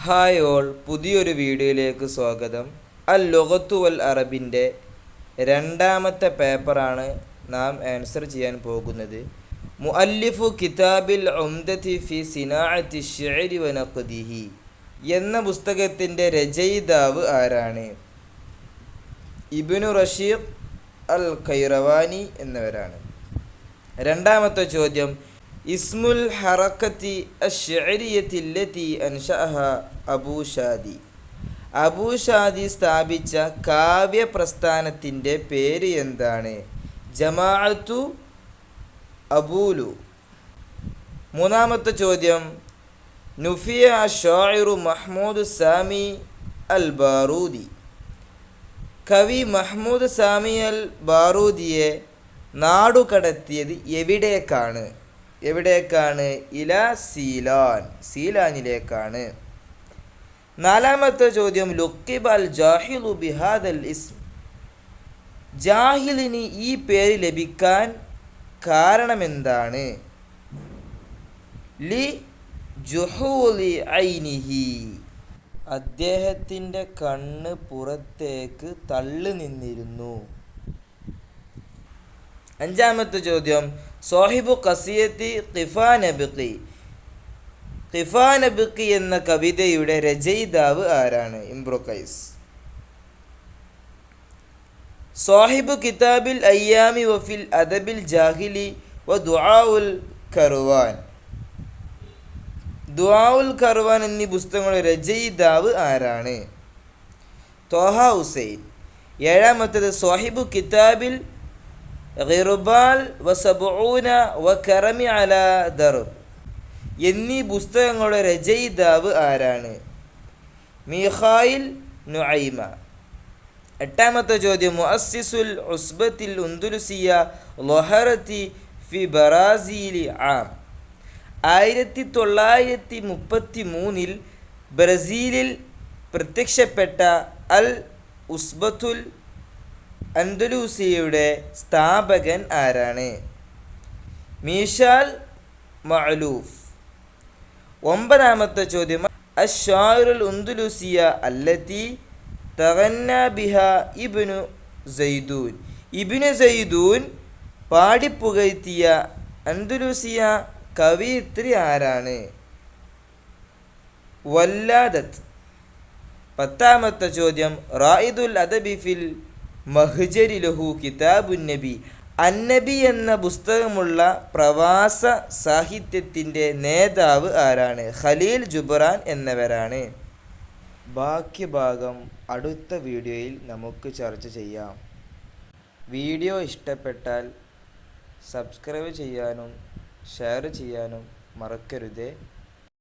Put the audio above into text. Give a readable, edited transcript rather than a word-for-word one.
Hi all, പുതിയൊരു വീഡിയോയിലേക്ക് സ്വാഗതം. അൽ ലുഗത്തു വൽ അറബിൻ്റെ രണ്ടാമത്തെ പേപ്പറാണ് നാം ആൻസർ ചെയ്യാൻ പോകുന്നത്. മുഅല്ലിഫു കിതാബിൽ ഉംദതി ഫി സിനാഅത്തി ശിഅരി വ നഖ്ദിഹി എന്ന പുസ്തകത്തിൻ്റെ രചയിതാവ് ആരാണ്? ഇബ്നു റഷീദ് അൽ ഖൈറവാനി എന്നിവരാണ്. രണ്ടാമത്തെ ചോദ്യം, ഇസ്മുൽ ഹറക്കത്തി അശ്ശഅരിയത്തി അല്ലതി അൻശഅഹ അബൂ ഷാദി. അബൂ ഷാദി സ്ഥാപിച്ച കാവ്യ പ്രസ്ഥാനത്തിൻ്റെ പേര് എന്താണ്? ജമാഅത്തു അബൂലു. മൂന്നാമത്തെ ചോദ്യം, നുഫിയ അശ്ശാഇറു മഹ്മൂദ് സാമി അൽ ബാറൂദി. കവി മഹ്മൂദ് സാമി അൽ ബാറൂദിയെ നാടുകടത്തിയത് എവിടേക്കാണ്? ഇലാ സീലാൻ, സീലാനിലേക്കാണ്. നാലാമത്തെ ചോദ്യം, ലുഖിബ അൽ ജാഹിലു ബിഹാദൽ ഇസ്ം. ജാഹിലിന് ഈ പേര് ലഭിക്കാൻ കാരണമെന്താണ്? ലി ജുഹൂലി ഐനിഹി, അദ്ദേഹത്തിൻ്റെ കണ്ണ് പുറത്തേക്ക് തള്ളി നിന്നിരുന്നു. അഞ്ചാമത്തെ ചോദ്യം, സോഹിബു ഖസിയത്തി ഖിഫാനബിഖി. ഖിഫാനബിഖി എന്ന കവിതയുടെ രചയിതാവ് ആരാണ്? ഇംറു ഖൈസ്. സോഹിബു കിതാബിൽ അയ്യാമി വഫിൽ അദബിൽ ജാഹിലി വ ദുആഉൽ കർവാൻ. ദുആഉൽ കർവാൻ എന്നീ പുസ്തകങ്ങളുടെ രചയിതാവ് ആരാണ്? ത്വാഹ ഹുസൈൻ. ഏഴാമത്തേത്, സോഹിബു കിതാബിൽ ഗിർബാൽ വ സബ്ഊന വ കറമി അലാ ദർബ് എന്നീ പുസ്തകങ്ങളുടെ രചയിതാവ് ആരാണ്? മീഖായിൽ നുഐമ. എട്ടാമത്തെ ചോദ്യം, മുഅസ്സിസുൽ ഉസ്ബത്തിൽ ഉന്ദുലുസിയ ലൊഹറത്തി ഫി ബറാസീലി ആം. 1933 ബ്രസീലിൽ പ്രത്യക്ഷപ്പെട്ട അൽ ഉസ്ബത്തുൽ അൻദലൂസിയയുടെ സ്ഥാപകൻ ആരാണ്? മീഷാൽ മഅലൂഫ്. ഒമ്പതാമത്തെ ചോദ്യം, അശ്ശാഇറുൽ ഉന്ദുലൂസിയ അല്ലതി തഗന്ന ബിഹ ഇബ്നു സൈദൂൻ. ഇബ്നു സൈദൂൻ പാടിപ്പുകഴ്ത്തിയ അൻദലൂസിയ കവിയിത്രി ആരാണ്? വല്ലാദത്ത്. പത്താമത്തെ ചോദ്യം, റായിദുൽ അദബി ഫിൽ മഹ്ജരി ലഹു കിതാബുൻ നബി. അന്നബി എന്ന പുസ്തകമുള്ള പ്രവാസ സാഹിത്യത്തിൻ്റെ നേതാവ് ആരാണ്? ഖലീൽ ജുബ്രാൻ എന്നിവരാണ്. ബാക്കി ഭാഗം അടുത്ത വീഡിയോയിൽ നമുക്ക് ചർച്ച ചെയ്യാം. വീഡിയോ ഇഷ്ടപ്പെട്ടാൽ സബ്സ്ക്രൈബ് ചെയ്യാനും ഷെയർ ചെയ്യാനും മറക്കരുതേ.